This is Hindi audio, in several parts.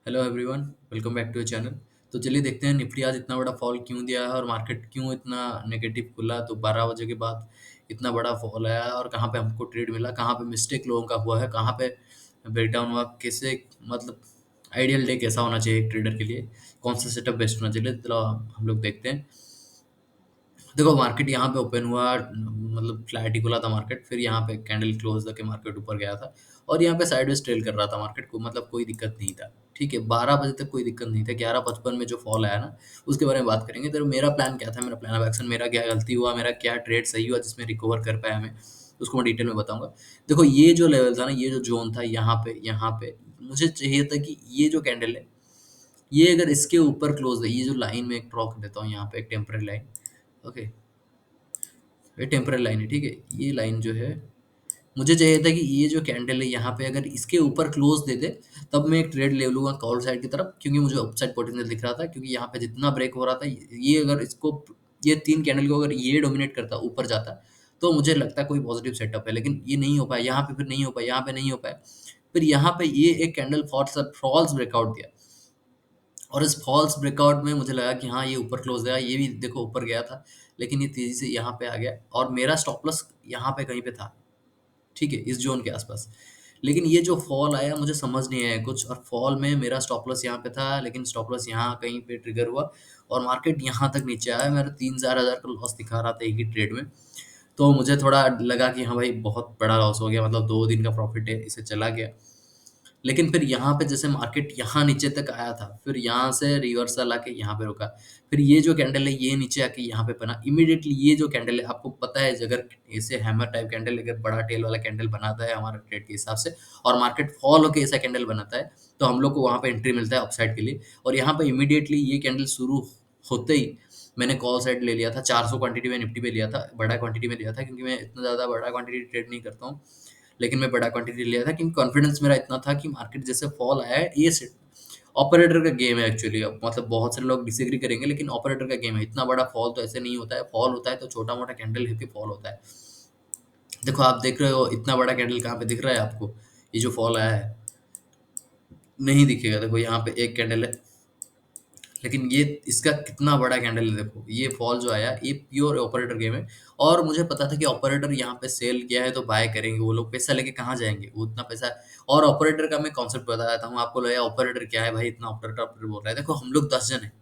Hello everyone, welcome back to your channel. तो चलिए देखते हैं निफ्टी आज इतना बड़ा फॉल क्यों दिया है और मार्केट क्यों इतना नेगेटिव खुला। तो 12 बजे के बाद इतना बड़ा फॉल आया है और कहाँ पे हमको ट्रेड मिला, कहाँ पे मिस्टेक लोगों का हुआ है, कहाँ पे ब्रेकडाउन हुआ, कैसे मतलब आइडियल डे कैसा होना चाहिए एक ट्रेडर के लिए, कौन सा सेटअप बेस्ट होना चाहिए। तो हम लोग देखते हैं। देखो मार्केट यहाँ पे ओपन हुआ, मतलब फ्लैट ही खुला था मार्केट। फिर यहाँ पे कैंडल क्लोज तक के मार्केट ऊपर गया था और यहाँ पे साइडवेज ट्रेल कर रहा था मार्केट को, मतलब कोई दिक्कत नहीं था। ठीक है, 12 बजे तक कोई दिक्कत नहीं था। 11:55 में जो फॉल आया ना, उसके बारे में बात करेंगे। तो मेरा प्लान क्या था, मेरा प्लान ऑफ एक्शन, मेरा क्या गलती हुआ, मेरा क्या ट्रेड सही हुआ जिसमें रिकवर कर पाया मैं, उसको मैं डिटेल में बताऊंगा। देखो ये जो लेवल था ना, ये जो जोन था, यहाँ पे मुझे चाहिए था कि ये जो कैंडल है, ये अगर इसके ऊपर क्लोज है, ये जो लाइन में एक ड्रॉ कर देता हूँ यहाँ पे, एक टेम्पररी लाइन। ओके, ये टेम्पररी लाइन है। ठीक है, ये लाइन जो है, मुझे चाहिए था कि ये जो कैंडल है यहाँ पे अगर इसके ऊपर क्लोज दे दे, तब मैं एक ट्रेड ले लूंगा कॉल साइड की तरफ, क्योंकि मुझे अपसाइड पोटेंशियल दिख रहा था। क्योंकि यहाँ पे जितना ब्रेक हो रहा था, ये अगर इसको, ये तीन कैंडल को अगर ये डोमिनेट करता, ऊपर जाता, तो मुझे लगता कोई पॉजिटिव सेटअप है। लेकिन ये नहीं हो पाया यहाँ पे, फिर नहीं हो पाया यहाँ पे, नहीं हो पाया। फिर यहाँ पे ये एक कैंडल फॉल्स ब्रेकआउट दिया और इस फॉल्स ब्रेकआउट में मुझे लगा कि हाँ ये ऊपर क्लोज गया, ये भी देखो ऊपर गया था, लेकिन ये तेजी से यहाँ पे आ गया और मेरा स्टॉप लॉस यहाँ पे कहीं पे था। ठीक है, इस जोन के आसपास। लेकिन ये जो फॉल आया मुझे समझ नहीं आया कुछ, और फॉल में मेरा स्टॉप लॉस यहाँ पे था, लेकिन स्टॉप लॉस यहाँ कहीं पे ट्रिगर हुआ और मार्केट यहाँ तक नीचे आया। मेरा 3-4 हज़ार का लॉस दिखा रहा था एक ही ट्रेड में। तो मुझे थोड़ा लगा कि हाँ भाई बहुत बड़ा लॉस हो गया, मतलब 2 दिन का प्रॉफिट है, इसे चला गया। लेकिन फिर यहाँ पे जैसे मार्केट यहाँ नीचे तक आया था, फिर यहाँ से रिवर्सल आके यहाँ पे रुका। फिर ये जो कैंडल है, ये नीचे आके यहाँ पे बना इमीडिएटली। ये जो कैंडल है, आपको पता है, अगर ऐसे हैमर टाइप कैंडल, अगर बड़ा टेल वाला कैंडल बनाता है हमारे ट्रेड के हिसाब से, और मार्केट फॉल होके ऐसा कैंडल बनाता है, तो हम लोग को वहाँ पे एंट्री मिलता है अपसाइड के लिए। और यहाँ पे इमीडिएटली ये कैंडल शुरू होते ही मैंने कॉल साइड ले लिया था। 400 क्वांटिटी में निफ्टी पे लिया था, बड़ा क्वांटिटी में लिया था, क्योंकि मैं इतना ज़्यादा बड़ा क्वांटिटी ट्रेड नहीं करता हूँ। लेकिन मैं बड़ा क्वांटिटी लिया था क्योंकि कॉन्फिडेंस मेरा इतना था कि मार्केट जैसे फॉल आया है, ये ऑपरेटर का गेम है एक्चुअली। मतलब बहुत सारे लोग डिसएग्री करेंगे, लेकिन ऑपरेटर का गेम है। इतना बड़ा फॉल तो ऐसे नहीं होता है, फॉल होता है तो छोटा मोटा कैंडल लेके फॉल होता है। देखो आप देख रहे हो इतना बड़ा कैंडल कहाँ पे दिख रहा है आपको, ये जो फॉल आया है नहीं दिखेगा। देखो यहाँ पे एक कैंडल है, लेकिन ये इसका कितना बड़ा कैंडल है। देखो ये फॉल जो आया, ये प्योर ऑपरेटर गेम है। और मुझे पता था कि ऑपरेटर यहाँ पे सेल किया है तो बाय करेंगे वो लोग, पैसा लेके कहाँ जाएंगे वो उतना पैसा। और ऑपरेटर का मैं कॉन्सेप्ट बताया था हूँ आपको, लगा ऑपरेटर क्या है भाई, इतना ऑपरेटर ऑपरेटर बोल रहा है। देखो हम लोग 10 जन है,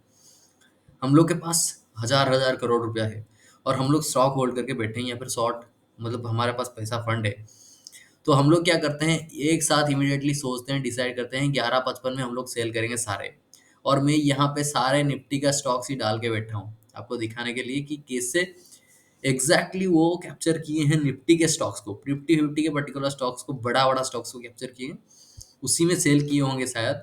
हम लोग के पास हजार हजार करोड़ रुपया है, और हम लोग स्टॉक होल्ड करके बैठे हैं या फिर शॉर्ट, मतलब हमारे पास पैसा फंड है। तो हम लोग क्या करते हैं, एक साथ इमीडिएटली सोचते हैं, डिसाइड करते हैं 11:55 में हम लोग सेल करेंगे सारे। और मैं यहाँ पे सारे निफ्टी का स्टॉक्स ही डाल के बैठा हूँ आपको दिखाने के लिए कि कैसे एग्जैक्टली वो कैप्चर किए हैं निफ्टी के स्टॉक्स को, निफ्टी फिफ्टी के पर्टिकुलर स्टॉक्स को, बड़ा बड़ा स्टॉक्स को कैप्चर किए हैं। उसी में सेल किए होंगे शायद,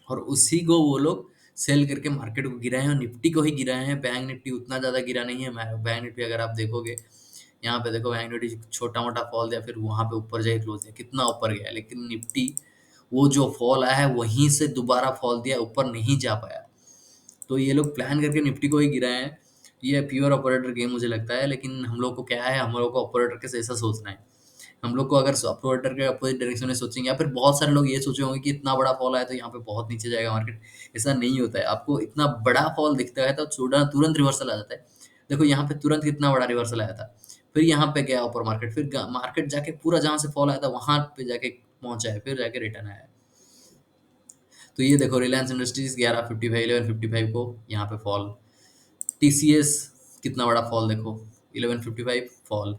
और उसी को वो लोग सेल करके मार्केट को गिराए हैं और निफ्टी को ही गिराए हैं। बैंक निफ्टी उतना ज़्यादा गिरा नहीं है। बैंक निफ्टी अगर आप देखोगे, यहाँ पे देखो बैंक निफ्टी छोटा मोटा फॉल दिया, फिर वहां पे ऊपर जाके क्लोज दिया, कितना ऊपर गया। लेकिन निफ्टी वो जो फॉल आया है वहीं से दोबारा फॉल दिया, ऊपर नहीं जा पाया। तो ये लोग प्लान करके निफ्टी को ही गिराए हैं। ये प्योर ऑपरेटर गेम मुझे लगता है। लेकिन हम लोग को क्या है, हम लोग को ऑपरेटर के जैसा सोचना है। हम लोग को अगर ऑपरेटर के अपोजिट डायरेक्शन में सोचेंगे, या फिर बहुत सारे लोग ये सोचे होंगे कि इतना बड़ा फॉल आया तो यहाँ पे बहुत नीचे जाएगा मार्केट। ऐसा नहीं होता है। आपको इतना बड़ा फॉल दिखता है तो तुरंत तुरंत रिवर्सल आ जाता है। देखो यहाँ पे तुरंत कितना बड़ा रिवर्सल आया था, फिर यहाँ पे गया ऊपर मार्केट, फिर मार्केट जाके पूरा जहां से फॉल आया था वहां पे जाके पहुंचा है, फिर जाके रिटर्न आया है। तो ये देखो रिलायंस इंडस्ट्रीज 11:55, 11:55 को यहाँ पे फॉल। टीसीएस कितना बड़ा फॉल देखो, 11:55 फॉल।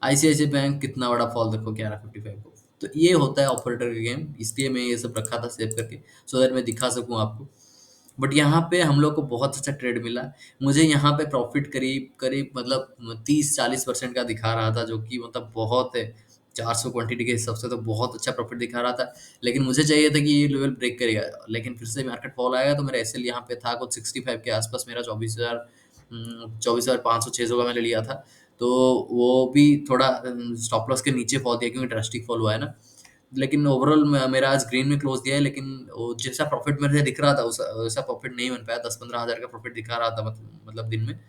आईसीआईसी बैंक कितना बड़ा फॉल देखो, 11:55 को। तो ये होता है ऑपरेटर का गेम, इसलिए मैं ये सब रखा था सेव करके, सो दैट मैं दिखा सकूं आपको। बट यहाँ पे हम लोग को बहुत अच्छा ट्रेड मिला। मुझे यहाँ पे प्रॉफिट करीब करीब मतलब 30-40% का दिखा रहा था, जो कि मतलब बहुत है। 400 क्वांटिटी के हिसाब से तो बहुत अच्छा प्रॉफिट दिखा रहा था। लेकिन मुझे चाहिए था कि ये लेवल ब्रेक करेगा, लेकिन फिर से मार्केट फॉल आएगा। तो मेरा एसएल यहाँ पे था कुछ 65 के आसपास, मेरा 24,500-600 का मैंने लिया था। तो वो भी थोड़ा स्टॉप लॉस के नीचे फॉल दिया, क्योंकि ड्रास्टिक फॉल हुआ है ना। लेकिन ओवरऑल मेरा आज ग्रीन में क्लोज दिया है। लेकिन वो जैसा प्रॉफिट मेरे दिख रहा था वैसा प्रॉफिट नहीं बन पाया। 10-15 हज़ार का प्रॉफिट दिखा रहा था, मतलब दिन में।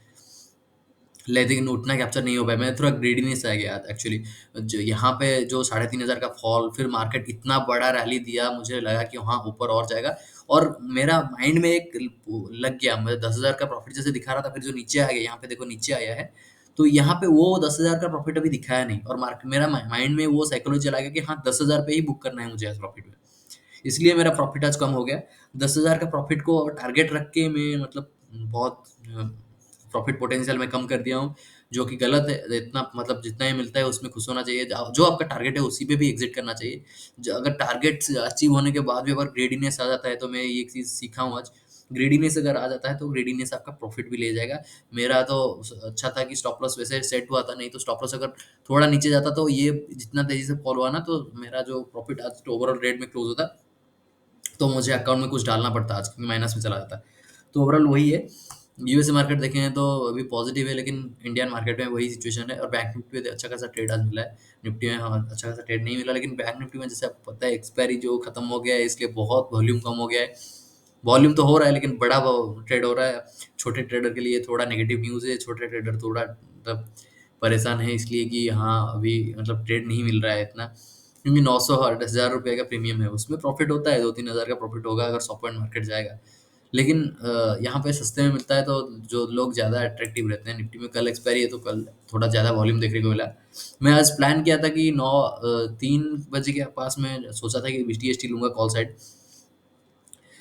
लेकिन उतना कैप्चर नहीं हो पाया, मैं थोड़ा ग्रीडीनेस आ गया एक्चुअली। जो यहाँ पे जो 3,500 का फॉल, फिर मार्केट इतना बड़ा रैली दिया, मुझे लगा कि हाँ ऊपर और जाएगा। और मेरा माइंड में एक लग गया, मुझे 10,000 का प्रॉफिट जैसे दिखा रहा था, फिर जो नीचे आ गया, यहाँ पे देखो नीचे आया है, तो यहाँ पे वो 10,000 का प्रॉफिट अभी दिखाया नहीं, और मार्केट मेरा माइंड में वो साइकोलॉजी चला गया कि हाँ 10,000 पे ही बुक करना है मुझे आज प्रॉफिट में। इसलिए मेरा प्रॉफिट आज कम हो गया। 10,000 का प्रॉफिट को टारगेट रख के मैं मतलब बहुत प्रॉफिट पोटेंशियल मैं कम कर दिया हूँ, जो कि गलत है। इतना मतलब जितना ही मिलता है उसमें खुश होना चाहिए। जो आपका टारगेट है उसी पे भी एग्ज़िट करना चाहिए। अगर टारगेट अचीव होने के बाद भी अगर ग्रेडीनेस आ जाता है, तो मैं ये एक चीज़ सीखा हूँ आज, ग्रेडीनेस अगर आ जाता है तो ग्रेडीनेस आपका प्रॉफिट भी ले जाएगा। मेरा तो अच्छा था कि स्टॉप लॉस वैसे सेट हुआ था, नहीं तो स्टॉप लॉस अगर थोड़ा नीचे जाता तो ये जितना तेज़ी से फॉल हुआ ना, तो मेरा जो प्रॉफिट आज ओवरऑल रेट में क्लोज़ होता, तो मुझे अकाउंट में कुछ डालना पड़ता आज, क्योंकि माइनस में चला जाता। तो ओवरऑल वही है। यूएसए मार्केट देखें तो अभी पॉजिटिव है, लेकिन इंडियन मार्केट में वही सिचुएशन है। और बैंक निफ्टी में अच्छा खासा ट्रेड आज मिला है। निफ्टी में हाँ अच्छा खासा ट्रेड नहीं मिला, लेकिन बैंक निफ्टी में जैसे आपको पता है एक्सपायरी जो खत्म हो गया है, इसलिए बहुत वॉल्यूम कम हो गया है। वॉल्यूम तो हो रहा है, लेकिन बड़ा ट्रेड हो रहा है। छोटे ट्रेडर के लिए थोड़ा नेगेटिव न्यूज़ है। छोटे ट्रेडर थोड़ा मतलब परेशान है, इसलिए कि हाँ अभी मतलब ट्रेड नहीं मिल रहा है इतना, क्योंकि 900 और 10,000 रुपये का प्रीमियम है, उसमें प्रॉफिट होता है, 2-3 हज़ार का प्रॉफिट होगा अगर 100 पॉइंट मार्केट जाएगा। लेकिन यहाँ पे सस्ते में मिलता है, तो जो लोग ज़्यादा अट्रैक्टिव रहते हैं। निफ्टी में कल एक्सपायरी है, तो कल थोड़ा ज़्यादा वॉल्यूम देखने को मिला। मैं आज प्लान किया था कि 3 बजे के पास में सोचा था कि बीटीएसटी लूँगा कॉल साइड,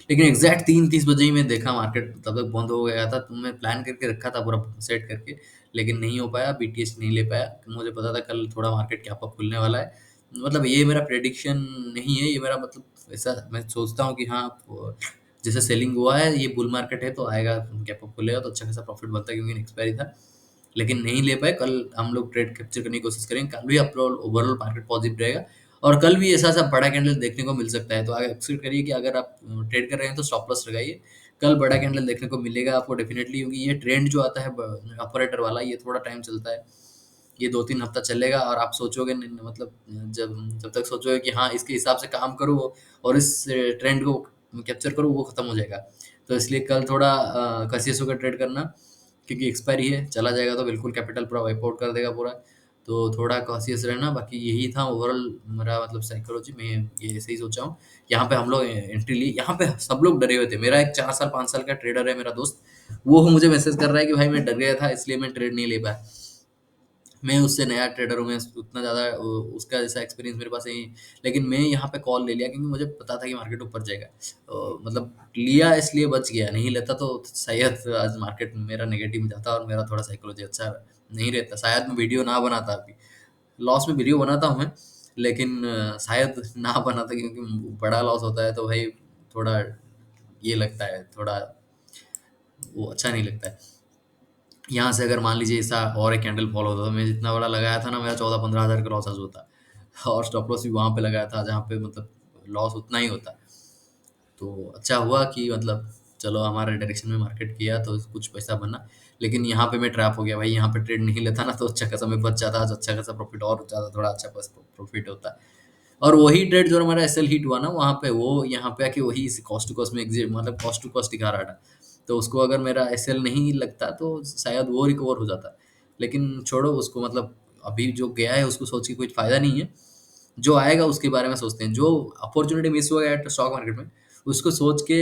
लेकिन एग्जैक्ट 3:30 बजे ही मैं देखा मार्केट तब तक बंद हो गया था, तो मैं प्लान करके रखा था पूरा सेट करके, लेकिन नहीं हो पाया, बीटीएस नहीं ले पाया। मुझे पता था कल थोड़ा मार्केट क्या पा खुलने वाला है। मतलब ये मेरा प्रेडिक्शन नहीं है, ये मेरा मतलब ऐसा मैं सोचता हूँ कि हाँ जैसे सेलिंग हुआ है, ये बुल मार्केट है तो आएगा, गैप अप खुलेगा तो अच्छा खासा प्रॉफिट बनता है, क्योंकि एक्सपायरी था। लेकिन नहीं ले पाए। कल हम लोग ट्रेड कैप्चर करने की कोशिश करेंगे, कल भी ओवरऑल मार्केट पॉजिटिव रहेगा, और कल भी ऐसा ऐसा बड़ा कैंडल देखने को मिल सकता है। तो आगे एक्सपेक्ट करिए कि अगर आप ट्रेड कर रहे हैं तो स्टॉप लॉस लगाइए। कल बड़ा कैंडल देखने को मिलेगा आपको डेफिनेटली, क्योंकि ये ट्रेंड जो आता है ऑपरेटर वाला, ये थोड़ा टाइम चलता है। ये 2-3 हफ्ता चलेगा, और आप सोचोगे मतलब जब जब तक सोचोगे कि हाँ इसके हिसाब से काम करो और इस ट्रेंड को कैप्चर करो, वो खत्म हो जाएगा। तो इसलिए कल थोड़ा कसियस होकर ट्रेड करना, क्योंकि एक्सपायरी है, चला जाएगा तो बिल्कुल कैपिटल पूरा वाइप आउट कर देगा पूरा। तो थोड़ा कॉशियस रहना। बाकी यही था ओवरऑल मेरा मतलब साइकोलॉजी में, ये ऐसे ही सोचा हूँ। यहाँ पे हम लोग एंट्री ली, यहाँ पे सब लोग डरे हुए थे। मेरा एक 4 साल 5 साल का ट्रेडर है मेरा दोस्त, वो मुझे मैसेज कर रहा है कि भाई मैं डर गया था इसलिए मैं ट्रेड नहीं ले पाया। मैं उससे नया ट्रेडर हूँ, मैं उतना ज़्यादा उसका जैसा एक्सपीरियंस मेरे पास नहीं। लेकिन मैं यहाँ पे कॉल ले लिया, क्योंकि मुझे पता था कि मार्केट ऊपर जाएगा। मतलब लिया इसलिए बच गया, नहीं लेता तो शायद आज मार्केट मेरा नेगेटिव में जाता, और मेरा थोड़ा साइकोलॉजी अच्छा नहीं रहता। शायद मैं वीडियो ना बनाता अभी। लॉस में वीडियो बनाता हूँ मैं, लेकिन शायद ना बनाता, क्योंकि बड़ा लॉस होता है तो भाई थोड़ा ये लगता है, थोड़ा वो अच्छा नहीं लगता है। यहाँ से अगर मान लीजिए ऐसा और एक कैंडल फॉल होता, तो मैं जितना बड़ा लगाया था ना, मेरा 14-15 हज़ार का लॉस आज होता। और स्टॉप लॉस भी वहाँ पे लगाया था जहाँ पे मतलब लॉस उतना ही होता। तो अच्छा हुआ कि मतलब चलो हमारे डायरेक्शन में मार्केट किया तो कुछ पैसा बना। लेकिन यहाँ पे मैं ट्रैप हो गया भाई, यहाँ पे ट्रेड नहीं लेता ना, तो अच्छा खासा मैं बच जाता, आज अच्छा खासा प्रॉफिट और ज़्यादा थोड़ा अच्छा प्रॉफिट होता। और वही ट्रेड जो हमारा एसएल हिट हुआ ना, वहाँ पे वो यहाँ पे आके वही कॉस्ट टू कॉस्ट में एग्जिट, मतलब कॉस्ट टू कॉस्ट दिखा रहा था। तो उसको अगर मेरा एसएल नहीं लगता तो शायद वो रिकवर हो जाता। लेकिन छोड़ो उसको, मतलब अभी जो गया है उसको सोच के कोई फायदा नहीं है। जो आएगा उसके बारे में सोचते हैं। जो अपॉर्चुनिटी मिस हुआ है स्टॉक मार्केट में, उसको सोच के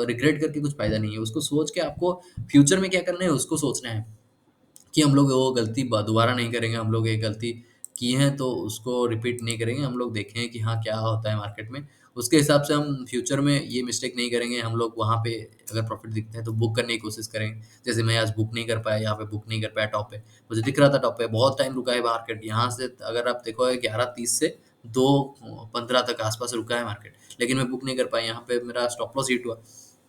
रिग्रेट करके कुछ फायदा नहीं है। उसको सोच के आपको फ्यूचर में क्या करना है उसको सोचना है, कि हम लोग वो गलती दोबारा नहीं करेंगे। हम लोग एक गलती की है तो उसको रिपीट नहीं करेंगे। हम लोग देखें कि हाँ क्या होता है मार्केट में, उसके हिसाब से हम फ्यूचर में ये मिस्टेक नहीं करेंगे। हम लोग वहाँ पे अगर प्रॉफिट दिखता है तो बुक करने की कोशिश करेंगे। जैसे मैं आज बुक नहीं कर पाया, यहाँ पे बुक नहीं कर पाया टॉप पे, मुझे दिख रहा था टॉप पे बहुत टाइम रुका है मार्केट। यहाँ से अगर आप देखो 11:30 से 2:15 तक आसपास रुका है मार्केट, लेकिन मैं बुक नहीं कर पाया। यहाँ पे मेरा स्टॉप लॉस हिट हुआ,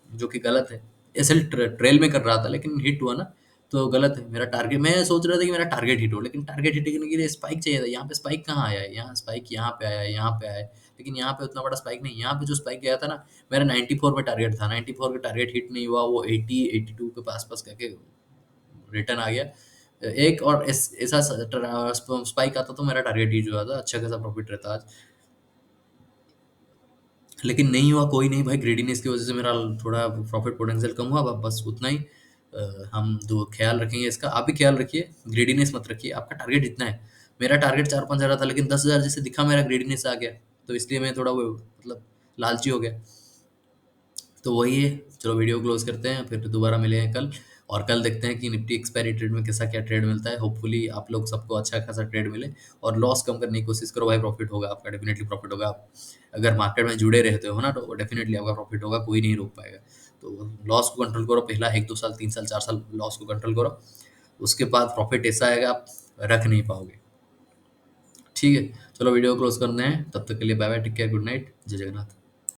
जो कि गलत है। एसएल ट्रेल में कर रहा था, लेकिन हिट हुआ ना, तो गलत है। मेरा टारगेट, मैं सोच रहा था कि मेरा टारगेट हिट हो, लेकिन टारगेट हिट करने के लिए स्पाइक चाहिए था। यहाँ पे स्पाइक कहाँ आया है? यहाँ स्पाइक यहाँ पे आया है, यहाँ पे आया है, लेकिन यहाँ पे उतना बड़ा स्पाइक नहीं। यहाँ पे जो स्पाइक गया था ना, मेरा 94 पे टारगेट था, 94 का टारगेट हिट नहीं हुआ, वो 80-82 के पास पास करके रिटर्न आ गया। एक और ऐसा स्पाइक आता तो मेरा टारगेट हिट हुआ था, अच्छा खासा प्रॉफिट रहता आज। लेकिन नहीं हुआ, कोई नहीं भाई, ग्रेडीनेस की वजह से मेरा थोड़ा प्रॉफिट पोटेंशियल कम हुआ, बस उतना ही। हम दो ख्याल रखेंगे इसका, आप भी ख्याल रखिए, ग्रीडीनेस मत रखिए। आपका टारगेट इतना है, मेरा टारगेट 4-5 हज़ार था, लेकिन 10 हज़ार जैसे दिखा मेरा ग्रीडीनेस आ गया, तो इसलिए मैं थोड़ा वो मतलब लालची हो गया। तो वही है, चलो वीडियो क्लोज करते हैं, फिर दोबारा मिलेंगे कल, और कल देखते हैं कि निफ्टी एक्सपायरी ट्रेड में कैसा क्या ट्रेड मिलता है। होपफुली आप लोग सबको अच्छा खासा ट्रेड मिले, और लॉस कम करने की कोशिश करो भाई, प्रॉफिट होगा आपका, डेफिनेटली प्रॉफिट होगा। आप अगर मार्केट में जुड़े रहते हो ना, तो डेफिनेटली आपका प्रॉफिट होगा, कोई नहीं रोक पाएगा। तो लॉस को कंट्रोल करो, पहला 1-2 साल, 3 साल, 4 साल लॉस को कंट्रोल करो, उसके बाद प्रॉफिट ऐसा आएगा आप रख नहीं पाओगे। ठीक है, चलो वीडियो क्लोज करते हैं, तब तक के लिए bye bye, take care, good night, Jai Jagannath.